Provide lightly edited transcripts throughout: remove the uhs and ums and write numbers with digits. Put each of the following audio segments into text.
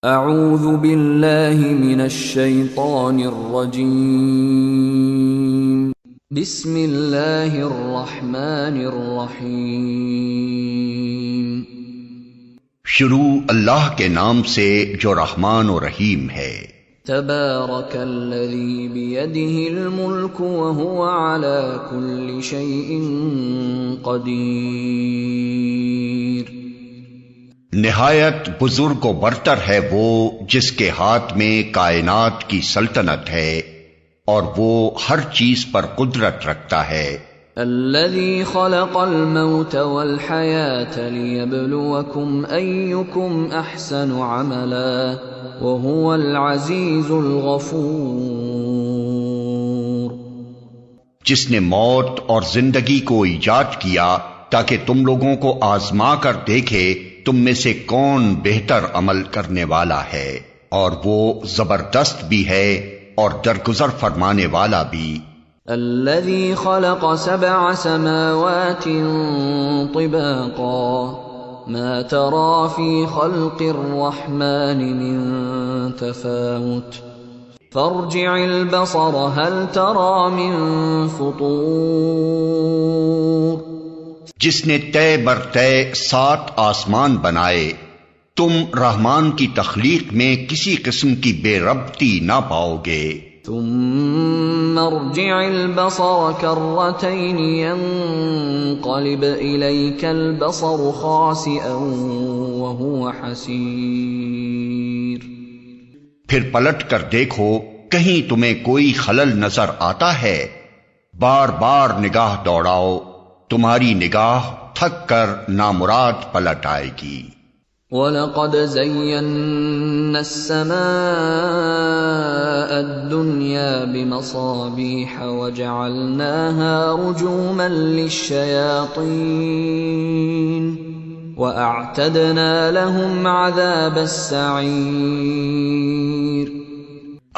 اعوذ باللہ من الشیطان الرجیم بسم اللہ الرحمن الرحیم شروع اللہ کے نام سے جو رحمان و رحیم ہے۔ تبارک الذی بیدہ الملک وہو علی کل شیء قدیر۔ نہایت بزرگ و برتر ہے وہ جس کے ہاتھ میں کائنات کی سلطنت ہے اور وہ ہر چیز پر قدرت رکھتا ہے۔ الذي خلق الموت والحياة ليبلوكم أيكم أحسن عملا وهو العزيز الغفور۔ جس نے موت اور زندگی کو ایجاد کیا تاکہ تم لوگوں کو آزما کر دیکھے تم میں سے کون بہتر عمل کرنے والا ہے، اور وہ زبردست بھی ہے اور درگزر فرمانے والا بھی۔ الذي خلق 7 سماوات طباقا ما ترى في خلق الرحمن من تفاوت فارجع البصر هل ترى من فطور۔ جس نے طے بر طے 7 آسمان بنائے تم رحمان کی تخلیق میں کسی قسم کی بے ربطی نہ پاؤ گے۔ ثم ارجع البصر كرتين ينقلب إليك البصر خاسئا وهو حسير۔ پھر پلٹ کر دیکھو کہیں تمہیں کوئی خلل نظر آتا ہے، بار بار نگاہ دوڑاؤ، تمہاری نگاہ تھک کر نامراد پلٹ آئے گی۔ وَلَقَدْ زَيَّنَّا السَّمَاءَ الدُّنْيَا بِمَصَابِيحَ وَجَعَلْنَاهَا رُجُومًا لِلشَّيَاطِينِ وَأَعْتَدْنَا لَهُمْ عَذَابَ السَّعِيرِ۔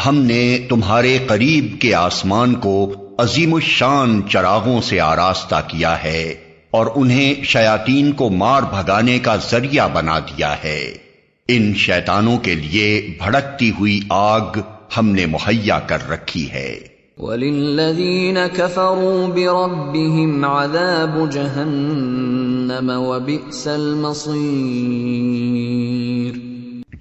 ہم نے تمہارے قریب کے آسمان کو عظیم الشان چراغوں سے آراستہ کیا ہے اور انہیں شیاطین کو مار بھگانے کا ذریعہ بنا دیا ہے۔ ان شیطانوں کے لیے بھڑکتی ہوئی آگ ہم نے مہیا کر رکھی ہے۔ وَلِلَّذِينَ كَفَرُوا بِرَبِّهِمْ عَذَابُ جَهَنَّمَ وَبِئْسَ الْمَصِيرُ۔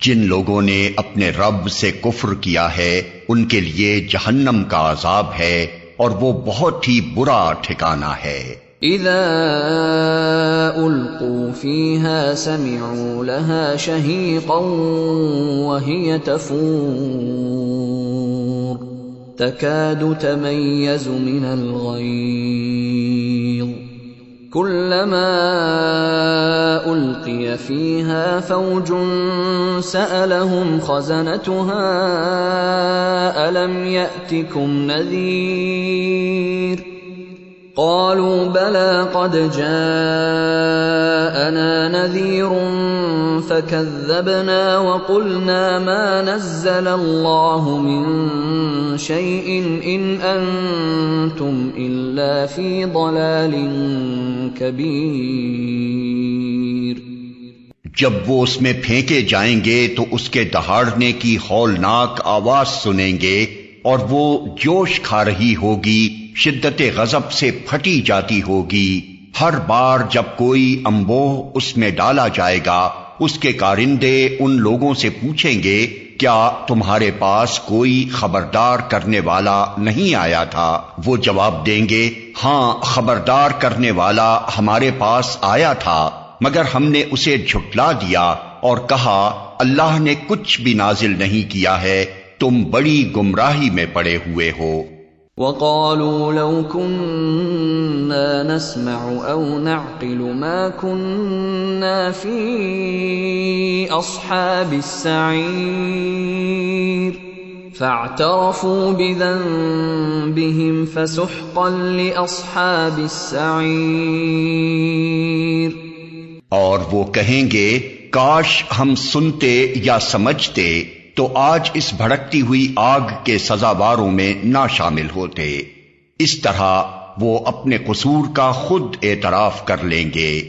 جن لوگوں نے اپنے رب سے کفر کیا ہے ان کے لیے جہنم کا عذاب ہے اور وہ بہت ہی برا ٹھکانہ ہے۔ اذا القوا فيها سمعوا لها شهيقا وهي تفور تكاد تميز من الغيظ كلما ألقي فيها فوج سألهم خزنتها ألم يأتكم نذير قالوا بلى قد جاءنا نذير فكذبنا وقلنا ما نزل الله من شيء إن أنتم إلا في ضلال كبير۔ جب وہ اس میں پھینکے جائیں گے تو اس کے دہاڑنے کی ہولناک آواز سنیں گے اور وہ جوش کھا رہی ہوگی، شدت غضب سے پھٹی جاتی ہوگی۔ ہر بار جب کوئی انبوہ اس میں ڈالا جائے گا اس کے کارندے ان لوگوں سے پوچھیں گے کیا تمہارے پاس کوئی خبردار کرنے والا نہیں آیا تھا؟ وہ جواب دیں گے ہاں خبردار کرنے والا ہمارے پاس آیا تھا مگر ہم نے اسے جھٹلا دیا اور کہا اللہ نے کچھ بھی نازل نہیں کیا ہے، تم بڑی گمراہی میں پڑے ہوئے ہو۔ وَقَالُوا لَوْ كُنَّا نَسْمَعُ أَوْ نَعْقِلُ مَا كُنَّا فِي أَصْحَابِ السَّعِيرِ فَاعْتَرَفُوا بِذَنبِهِمْ فَسُحْقًا لِأَصْحَابِ السَّعِيرِ۔ اور وہ کہیں گے کاش ہم سنتے یا سمجھتے تو آج اس بھڑکتی ہوئی آگ کے سزاواروں میں نہ شامل ہوتے۔ اس طرح وہ اپنے قصور کا خود اعتراف کر لیں گے۔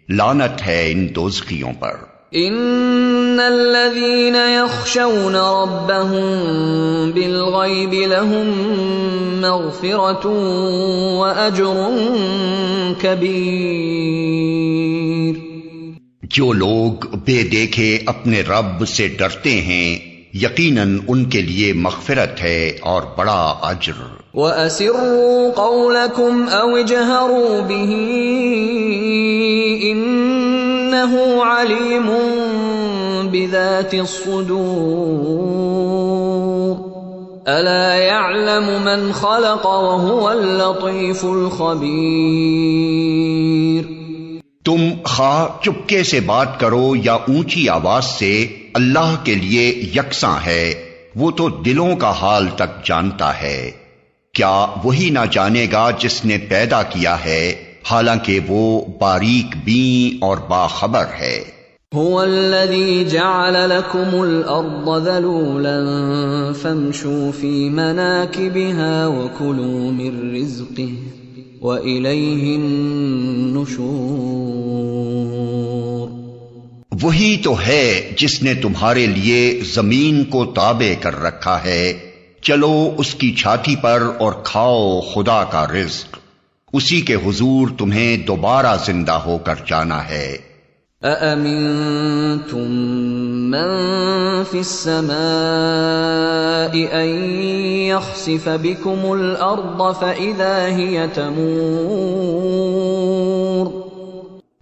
لعنت ہے ان دوزخیوں پر۔ ان الذين يخشون ربهم بالغيب لهم مغفرة وأجر كبير. جو لوگ بے دیکھے اپنے رب سے ڈرتے ہیں یقیناً ان کے لیے مغفرت ہے اور بڑا اجر. وَأَسِرُّوا قَوْلَكُمْ أَوْ اجْهَرُوا بِهِ إِنَّهُ عَلِيمٌ بِذَاتِ الصُّدُورِ أَلَا يَعْلَمُ مَنْ خَلَقَ وَهُوَ اللَّطِيفُ الْخَبِيرُ. تم خواہ چپکے سے بات کرو یا اونچی آواز سے، اللہ کے لیے یکساں ہے، وہ تو دلوں کا حال تک جانتا ہے. کیا وہی نہ جانے گا جس نے پیدا کیا ہے، حالانکہ وہ باریک بین اور باخبر ہے. هو الذي جعل لكم الأرض ذلولا فامشوا في مناكبها وكلوا من رزقه وإليه النشور. وہی تو ہے جس نے تمہارے لیے زمین کو تابع کر رکھا ہے، چلو اس کی چھاتی پر اور کھاؤ خدا کا رزق، اسی کے حضور تمہیں دوبارہ زندہ ہو کر جانا ہے. أَأَمِنتُم مَّن فِي السَّمَاءِ أَن يَخْسِفَ بِكُمُ الْأَرْضَ فَإِذَا هِيَ تَمُورُ.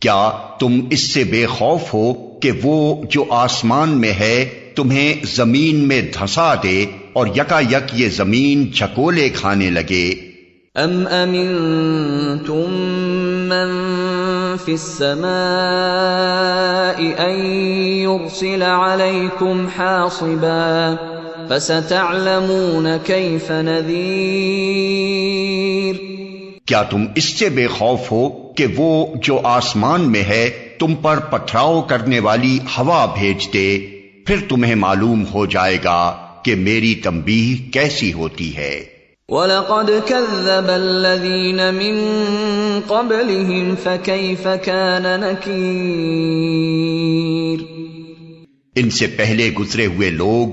کیا تم اس سے بے خوف ہو کہ وہ جو آسمان میں ہے تمہیں زمین میں دھسا دے اور یکا یک یہ زمین جھکولے کھانے لگے؟ ام امنتم من فی السماء ان یرسل علیکم حاصبا فستعلمون کیف نذیر. کیا تم اس سے بے خوف ہو کہ وہ جو آسمان میں ہے تم پر پتھراؤ کرنے والی ہوا بھیج دے، پھر تمہیں معلوم ہو جائے گا کہ میری تنبیہ کیسی ہوتی ہے. وَلَقَدْ كَذَّبَ الَّذِينَ مِن قَبْلِهِمْ فَكَيْفَ كَانَ نَكِيرٌ. ان سے پہلے گزرے ہوئے لوگ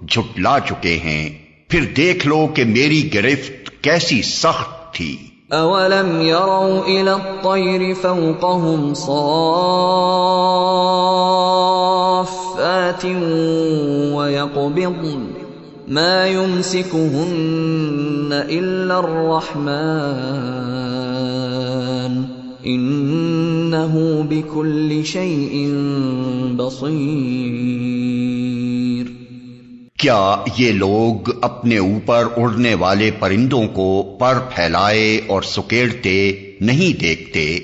جھٹلا چکے ہیں، پھر دیکھ لو کہ میری گرفت کیسی سخت تھی. أَوَلَمْ يَرَوْا إِلَى الطَّيْرِ فَوْقَهُمْ صَافَّاتٍ وَيَقْبِضْنَ مَا يُمْسِكُهُنَّ إِلَّا الرَّحْمَنُ إِنَّهُ بِكُلِّ شَيْءٍ بَصِيرٌ. کیا یہ لوگ اپنے اوپر اڑنے والے پرندوں کو پر پھیلائے اور سکیڑتے نہیں دیکھتے؟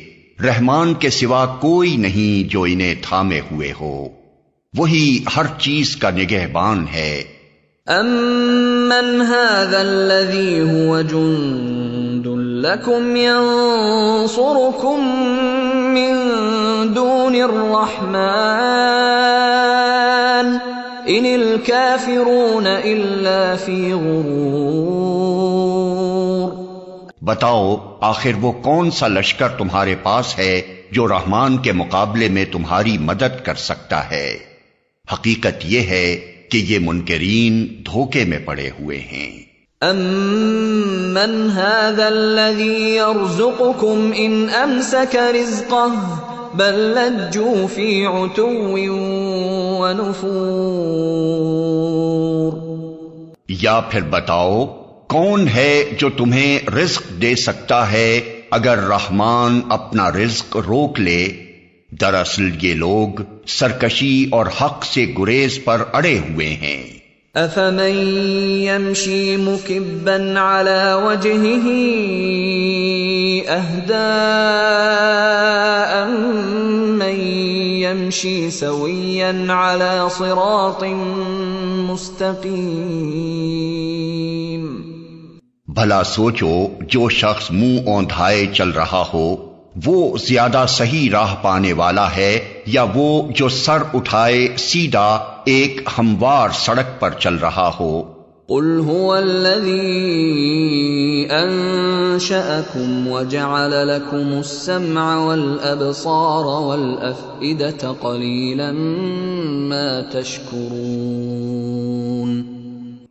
رحمان کے سوا کوئی نہیں جو انہیں تھامے ہوئے ہو، وہی ہر چیز کا نگہبان ہے. أَمَّنْ هَذَا الَّذِي هُوَ جُنْدٌ لَكُمْ يَنْصُرُكُمْ مِنْ دُونِ الرَّحْمَنِ إِنِ الْكَافِرُونَ إِلَّا فِي غُرُورٍ. بتاؤ آخر وہ کون سا لشکر تمہارے پاس ہے جو رحمان کے مقابلے میں تمہاری مدد کر سکتا ہے؟ حقیقت یہ ہے کہ یہ منکرین دھوکے میں پڑے ہوئے ہیں. أَمَّنْ هَذَا الَّذِي يَرْزُقُكُمْ إِنْ أَمْسَكَ رِزْقَهُ بَلْ لَجُّوا فِي عُتُوٍّ وَنُفُورٍ. یا پھر بتاؤ کون ہے جو تمہیں رزق دے سکتا ہے اگر رحمان اپنا رزق روک لے؟ دراصل یہ لوگ سرکشی اور حق سے گریز پر اڑے ہوئے ہیں. أَفَمَن يَمْشِي مُكِبًّا عَلَى وَجْهِهِ أَهْدَىٰ أَمَّن يَمْشِي سَوِيًّا عَلَى صِرَاطٍ مُسْتَقِيمٍ. بھلا سوچو جو شخص منہ اوندھائے چل رہا ہو وہ زیادہ صحیح راہ پانے والا ہے یا وہ جو سر اٹھائے سیدھا ایک ہموار سڑک پر چل رہا ہو؟ قل هو الذي انشأكم وجعل لكم السمع والابصار والافئدة قليلا ما تشکرون۔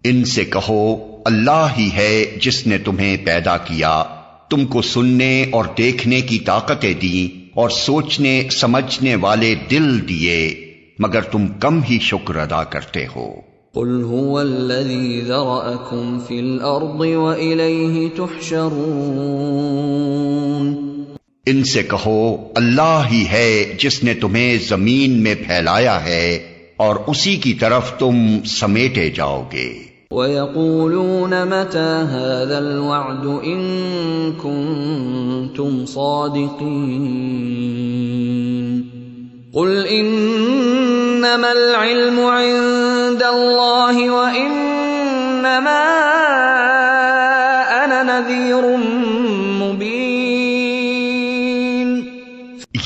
ان سے کہو اللہ ہی ہے جس نے تمہیں پیدا کیا، تم کو سننے اور دیکھنے کی طاقتیں دیں اور سوچنے سمجھنے والے دل دیے، مگر تم کم ہی شکر ادا کرتے ہو۔ قل هو الذي ذرأكم في الأرض وإليه تحشرون۔ ان سے کہو اللہ ہی ہے جس نے تمہیں زمین میں پھیلایا ہے اور اسی کی طرف تم سمیٹے جاؤ گے۔ وَيَقُولُونَ مَتَى هَذَا الْوَعْدُ إِن كُنتُمْ صَادِقِينَ قُلْ إِنَّمَا الْعِلْمُ عِندَ اللَّهِ وَإِنَّمَا أَنَا نَذِيرٌ مُبِينٌ۔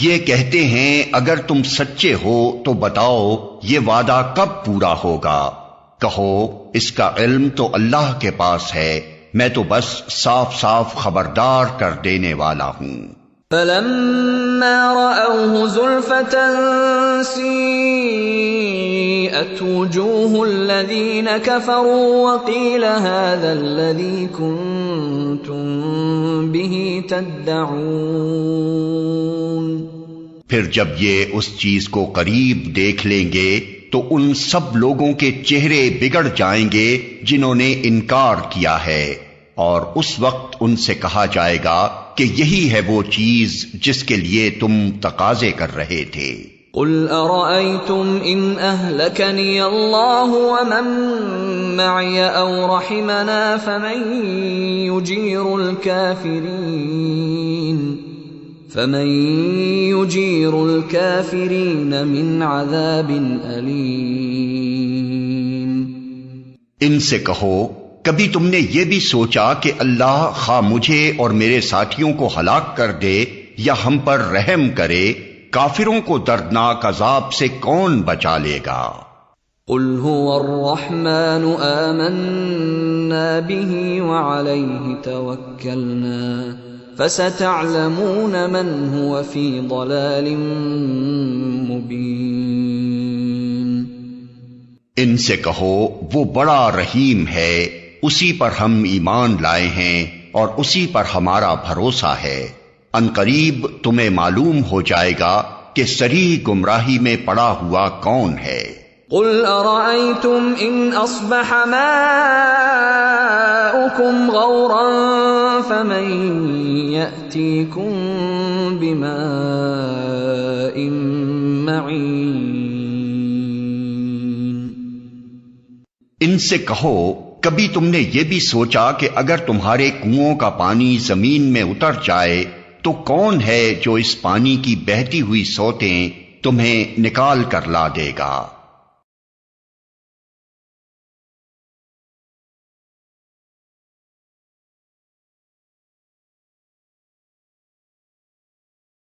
یہ کہتے ہیں اگر تم سچے ہو تو بتاؤ یہ وعدہ کب پورا ہوگا؟ کہو اس کا علم تو اللہ کے پاس ہے، میں تو بس صاف صاف خبردار کر دینے والا ہوں۔ فَلَمَّا رَأَوْهُ زُلْفَةً سِيئَتْ وُجُوهُ الَّذِينَ كَفَرُوا وَقِيلَ هَذَا الَّذِي كُنتُم بِهِ تَدَّعُونَ۔ پھر جب یہ اس چیز کو قریب دیکھ لیں گے تو ان سب لوگوں کے چہرے بگڑ جائیں گے جنہوں نے انکار کیا ہے، اور اس وقت ان سے کہا جائے گا کہ یہی ہے وہ چیز جس کے لیے تم تقاضے کر رہے تھے۔ قل ارأيتم ان اهلكني الله ومن معي او رحمنا فمن يجير الكافرين من عذاب أليم۔ ان سے کہو کبھی تم نے یہ بھی سوچا کہ اللہ خواہ مجھے اور میرے ساتھیوں کو ہلاک کر دے یا ہم پر رحم کرے، کافروں کو دردناک عذاب سے کون بچا لے گا؟ قل هو الرحمن آمنا به وعليه توكلنا فستعلمون من هو في ضلال مبين۔ ان سے کہو وہ بڑا رحیم ہے، اسی پر ہم ایمان لائے ہیں اور اسی پر ہمارا بھروسہ ہے، عنقریب تمہیں معلوم ہو جائے گا کہ صریح گمراہی میں پڑا ہوا کون ہے۔ قل ارأيتم ان اصبح ماؤكم غورا فمن يأتيكم بماء معين۔ ان سے کہو کبھی تم نے یہ بھی سوچا کہ اگر تمہارے کنوؤں کا پانی زمین میں اتر جائے تو کون ہے جو اس پانی کی بہتی ہوئی سوتیں تمہیں نکال کر لا دے گا؟